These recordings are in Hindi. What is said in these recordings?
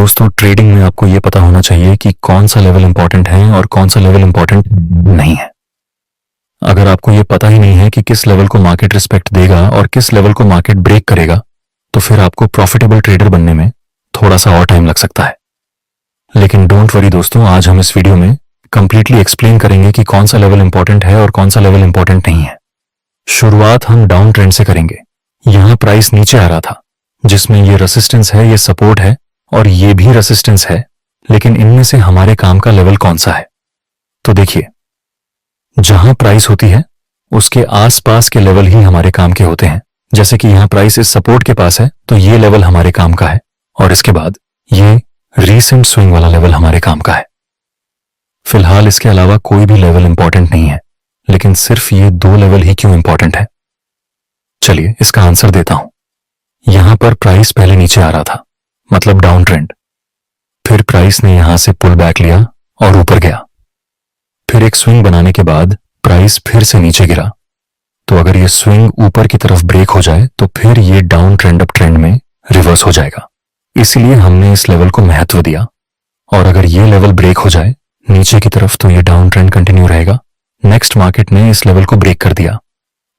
दोस्तों ट्रेडिंग में आपको यह पता होना चाहिए कि कौन सा लेवल इंपॉर्टेंट है और कौन सा लेवल इंपॉर्टेंट नहीं है। अगर आपको यह पता ही नहीं है कि किस लेवल को मार्केट रिस्पेक्ट देगा और किस लेवल को मार्केट ब्रेक करेगा, तो फिर आपको प्रॉफिटेबल ट्रेडर बनने में थोड़ा सा और टाइम लग सकता है। लेकिन डोंट वरी दोस्तों, आज हम इस वीडियो में कंप्लीटली एक्सप्लेन करेंगे कि कौन सा लेवल इंपॉर्टेंट है और कौन सा लेवल इंपॉर्टेंट नहीं है। शुरुआत हम डाउन ट्रेंड से करेंगे। यहां प्राइस नीचे आ रहा था, जिसमें ये रेसिस्टेंस है, ये सपोर्ट है और ये भी रेसिस्टेंस है, लेकिन इनमें से हमारे काम का लेवल कौन सा है? तो देखिए, जहां प्राइस होती है उसके आसपास के लेवल ही हमारे काम के होते हैं। जैसे कि यहां प्राइस इस सपोर्ट के पास है, तो ये लेवल हमारे काम का है और इसके बाद ये रीसेंट स्विंग वाला लेवल हमारे काम का है। फिलहाल इसके अलावा कोई भी लेवल इंपॉर्टेंट नहीं है, लेकिन सिर्फ ये दो लेवल ही क्यों इंपॉर्टेंट है? चलिए इसका आंसर देता हूं। यहां पर प्राइस पहले नीचे आ रहा था, मतलब डाउन ट्रेंड। फिर प्राइस ने यहां से पुल बैक लिया और ऊपर गया। फिर एक स्विंग बनाने के बाद प्राइस फिर से नीचे गिरा। तो अगर ये स्विंग ऊपर की तरफ ब्रेक हो जाए तो फिर ये डाउन ट्रेंड अप ट्रेंड में रिवर्स हो जाएगा। इसलिए हमने इस लेवल को महत्व दिया। और अगर ये लेवल ब्रेक हो जाए नीचे की तरफ तो ये डाउन ट्रेंड कंटिन्यू रहेगा। नेक्स्ट मार्केट ने इस लेवल को ब्रेक कर दिया।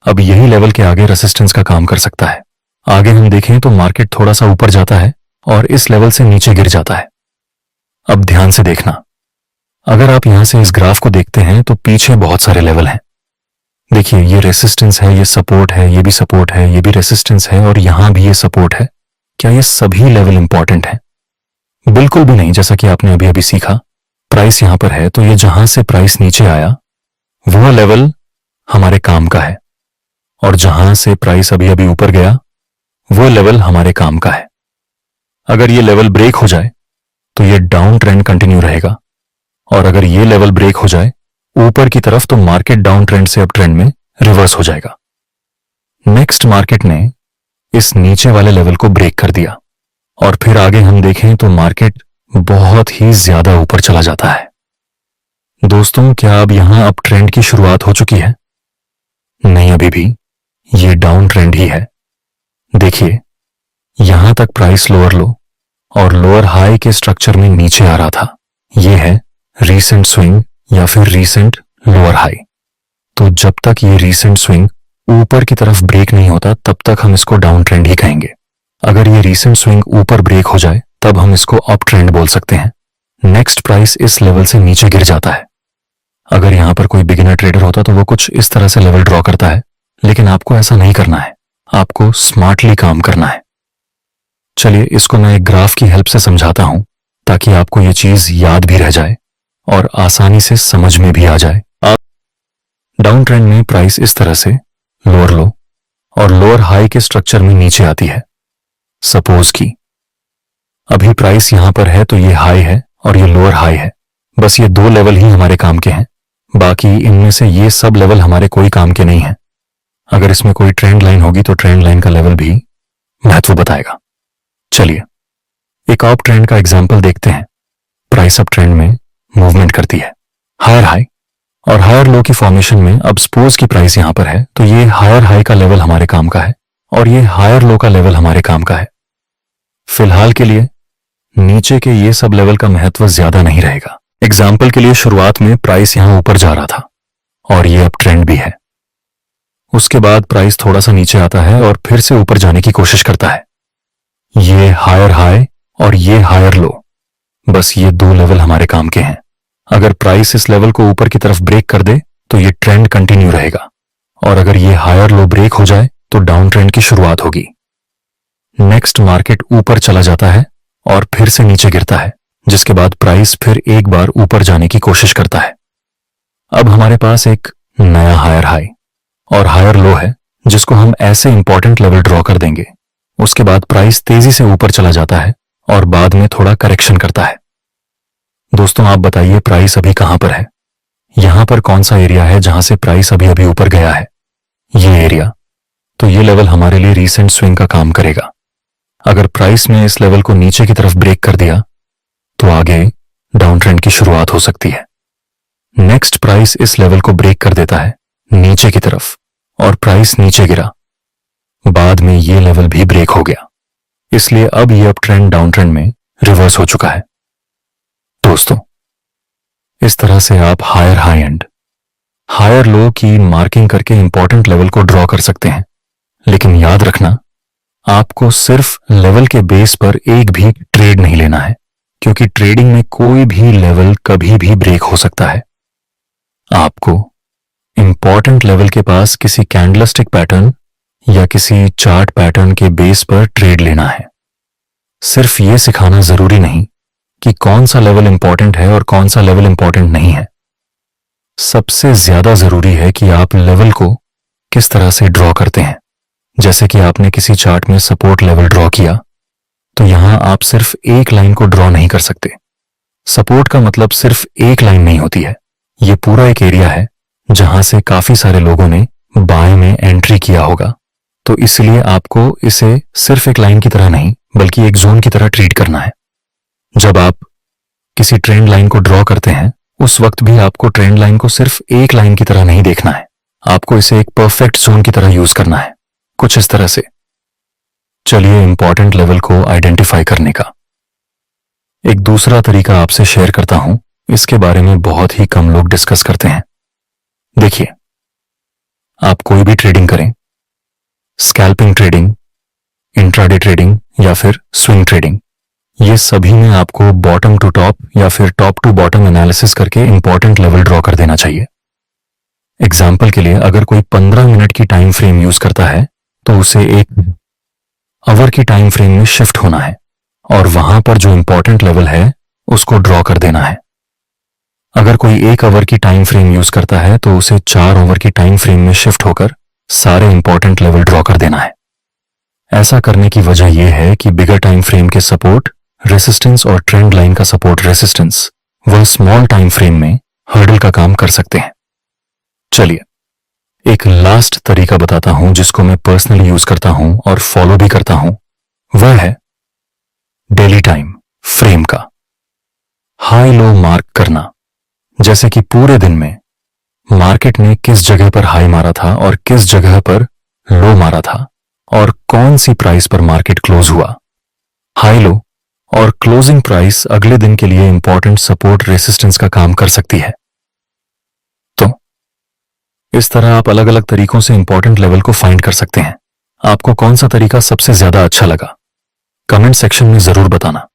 अब यही लेवल के आगे रेसिस्टेंस का काम कर सकता है। आगे हम देखें तो मार्केट थोड़ा सा ऊपर जाता है और इस लेवल से नीचे गिर जाता है। अब ध्यान से देखना, अगर आप यहां से इस ग्राफ को देखते हैं तो पीछे बहुत सारे लेवल हैं। देखिए, ये रेसिस्टेंस है, ये सपोर्ट है, ये भी सपोर्ट है, ये भी रेसिस्टेंस है और यहां भी ये सपोर्ट है। क्या ये सभी लेवल इंपॉर्टेंट है? बिल्कुल भी नहीं। जैसा कि आपने अभी अभी सीखा, प्राइस यहां पर है तो ये जहां से प्राइस नीचे आया वो लेवल हमारे काम का है और जहां से प्राइस अभी अभी ऊपर गया वो लेवल हमारे काम का है। अगर ये लेवल ब्रेक हो जाए तो ये डाउन ट्रेंड कंटिन्यू रहेगा और अगर ये लेवल ब्रेक हो जाए ऊपर की तरफ तो मार्केट डाउन ट्रेंड से अप ट्रेंड में रिवर्स हो जाएगा। नेक्स्ट मार्केट ने इस नीचे वाले लेवल को ब्रेक कर दिया और फिर आगे हम देखें तो मार्केट बहुत ही ज्यादा ऊपर चला जाता है। दोस्तों, क्या अब यहां अप ट्रेंड की शुरुआत हो चुकी है? नहीं, अभी भी ये डाउन ट्रेंड ही है। देखिए, यहां तक प्राइस लोअर लो और लोअर हाई के स्ट्रक्चर में नीचे आ रहा था। यह है रीसेंट स्विंग या फिर रीसेंट लोअर हाई। तो जब तक ये रीसेंट स्विंग ऊपर की तरफ ब्रेक नहीं होता तब तक हम इसको डाउन ट्रेंड ही कहेंगे। अगर ये रीसेंट स्विंग ऊपर ब्रेक हो जाए तब हम इसको अप ट्रेंड बोल सकते हैं। नेक्स्ट प्राइस इस लेवल से नीचे गिर जाता है। अगर यहां पर कोई बिगिनर ट्रेडर होता तो वो कुछ इस तरह से लेवल ड्रॉ करता है, लेकिन आपको ऐसा नहीं करना है। आपको स्मार्टली काम करना है। चलिए इसको मैं एक ग्राफ की हेल्प से समझाता हूं ताकि आपको ये चीज याद भी रह जाए और आसानी से समझ में भी आ जाए। डाउन ट्रेंड में प्राइस इस तरह से लोअर लो और लोअर हाई के स्ट्रक्चर में नीचे आती है। सपोज की अभी प्राइस यहां पर है तो ये हाई है और ये लोअर हाई है। बस ये दो लेवल ही हमारे काम के हैं, बाकी इनमें से ये सब लेवल हमारे कोई काम के नहीं है। अगर इसमें कोई ट्रेंड लाइन होगी तो ट्रेंड लाइन का लेवल भी महत्व बताएगा। चलिए एक अप ट्रेंड का एग्जांपल देखते हैं। प्राइस अप ट्रेंड में मूवमेंट करती है, हायर हाई और हायर लो की फॉर्मेशन में। अब सपोज की प्राइस यहां पर है तो ये हायर हाई का लेवल हमारे काम का है और ये हायर लो का लेवल हमारे काम का है। फिलहाल के लिए नीचे के ये सब लेवल का महत्व ज्यादा नहीं रहेगा। एग्जाम्पल के लिए शुरुआत में प्राइस यहां ऊपर जा रहा था और ये अप ट्रेंड भी है। उसके बाद प्राइस थोड़ा सा नीचे आता है और फिर से ऊपर जाने की कोशिश करता है। ये हायर हाई और ये हायर लो, बस ये दो लेवल हमारे काम के हैं। अगर प्राइस इस लेवल को ऊपर की तरफ ब्रेक कर दे तो ये ट्रेंड कंटिन्यू रहेगा और अगर ये हायर लो ब्रेक हो जाए तो डाउन ट्रेंड की शुरुआत होगी। नेक्स्ट मार्केट ऊपर चला जाता है और फिर से नीचे गिरता है, जिसके बाद प्राइस फिर एक बार ऊपर जाने की कोशिश करता है। अब हमारे पास एक नया हायर हाई और हायर लो है, जिसको हम ऐसे इंपॉर्टेंट लेवल ड्रॉ कर देंगे। उसके बाद प्राइस तेजी से ऊपर चला जाता है और बाद में थोड़ा करेक्शन करता है। दोस्तों, आप बताइए प्राइस अभी कहां पर है? यहां पर कौन सा एरिया है जहां से प्राइस अभी अभी ऊपर गया है? ये एरिया। तो ये लेवल हमारे लिए रीसेंट स्विंग का काम करेगा। अगर प्राइस ने इस लेवल को नीचे की तरफ ब्रेक कर दिया तो आगे डाउन ट्रेंड की शुरुआत हो सकती है। नेक्स्ट प्राइस इस लेवल को ब्रेक कर देता है नीचे की तरफ और प्राइस नीचे गिरा। बाद में ये लेवल भी ब्रेक हो गया, इसलिए अब ये अप ट्रेंड डाउन ट्रेंड में रिवर्स हो चुका है। दोस्तों, इस तरह से आप higher high and, higher low की मार्किंग करके इंपॉर्टेंट लेवल को ड्रॉ कर सकते हैं। लेकिन याद रखना, आपको सिर्फ लेवल के बेस पर एक भी ट्रेड नहीं लेना है, क्योंकि ट्रेडिंग में कोई भी लेवल कभी भी ब्रेक हो सकता है। आपको इंपॉर्टेंट लेवल के पास किसी कैंडलस्टिक पैटर्न या किसी चार्ट पैटर्न के बेस पर ट्रेड लेना है। सिर्फ ये सिखाना जरूरी नहीं कि कौन सा लेवल इंपॉर्टेंट है और कौन सा लेवल इंपॉर्टेंट नहीं है। सबसे ज्यादा जरूरी है कि आप लेवल को किस तरह से ड्रॉ करते हैं। जैसे कि आपने किसी चार्ट में सपोर्ट लेवल ड्रॉ किया, तो यहां आप सिर्फ एक लाइन को ड्रॉ नहीं कर सकते। सपोर्ट का मतलब सिर्फ एक लाइन नहीं होती है, यह पूरा एक एरिया है जहां से काफी सारे लोगों ने बाय में एंट्री किया होगा। तो इसलिए आपको इसे सिर्फ एक लाइन की तरह नहीं बल्कि एक जोन की तरह ट्रीट करना है। जब आप किसी ट्रेंड लाइन को ड्रॉ करते हैं, उस वक्त भी आपको ट्रेंड लाइन को सिर्फ एक लाइन की तरह नहीं देखना है, आपको इसे एक परफेक्ट जोन की तरह यूज करना है, कुछ इस तरह से। चलिए इंपॉर्टेंट लेवल को आइडेंटिफाई करने का एक दूसरा तरीका आपसे शेयर करता हूं। इसके बारे में बहुत ही कम लोग डिस्कस करते हैं। देखिए, आप कोई भी ट्रेडिंग करें, स्कैल्पिंग ट्रेडिंग, इंट्राडे ट्रेडिंग या फिर स्विंग ट्रेडिंग, ये सभी में आपको बॉटम टू टॉप या फिर टॉप टू बॉटम एनालिसिस करके इंपॉर्टेंट लेवल ड्रॉ कर देना चाहिए। एग्जाम्पल के लिए, अगर कोई 15 मिनट की टाइम फ्रेम यूज करता है तो उसे एक आवर की टाइम फ्रेम में शिफ्ट होना है और वहां पर जो इंपॉर्टेंट लेवल है उसको ड्रॉ कर देना है। अगर कोई 1 आवर की टाइम फ्रेम यूज करता है तो उसे 4 आवर की टाइम फ्रेम में शिफ्ट होकर सारे इंपॉर्टेंट लेवल ड्रॉ कर देना है। ऐसा करने की वजह यह है कि बिगर टाइम फ्रेम के सपोर्ट रेसिस्टेंस और ट्रेंड लाइन का सपोर्ट रेसिस्टेंस वह स्मॉल टाइम फ्रेम में हर्डल का काम कर सकते हैं। चलिए एक लास्ट तरीका बताता हूं जिसको मैं पर्सनली यूज करता हूं और फॉलो भी करता हूं। वह है डेली टाइम फ्रेम का हाई लो मार्क करना। जैसे कि पूरे दिन में मार्केट ने किस जगह पर हाई मारा था और किस जगह पर लो मारा था और कौन सी प्राइस पर मार्केट क्लोज हुआ। हाई लो और क्लोजिंग प्राइस अगले दिन के लिए इंपॉर्टेंट सपोर्ट रेसिस्टेंस का काम कर सकती है। तो इस तरह आप अलग अलग तरीकों से इंपॉर्टेंट लेवल को फाइंड कर सकते हैं। आपको कौन सा तरीका सबसे ज्यादा अच्छा लगा, कमेंट सेक्शन में जरूर बताना।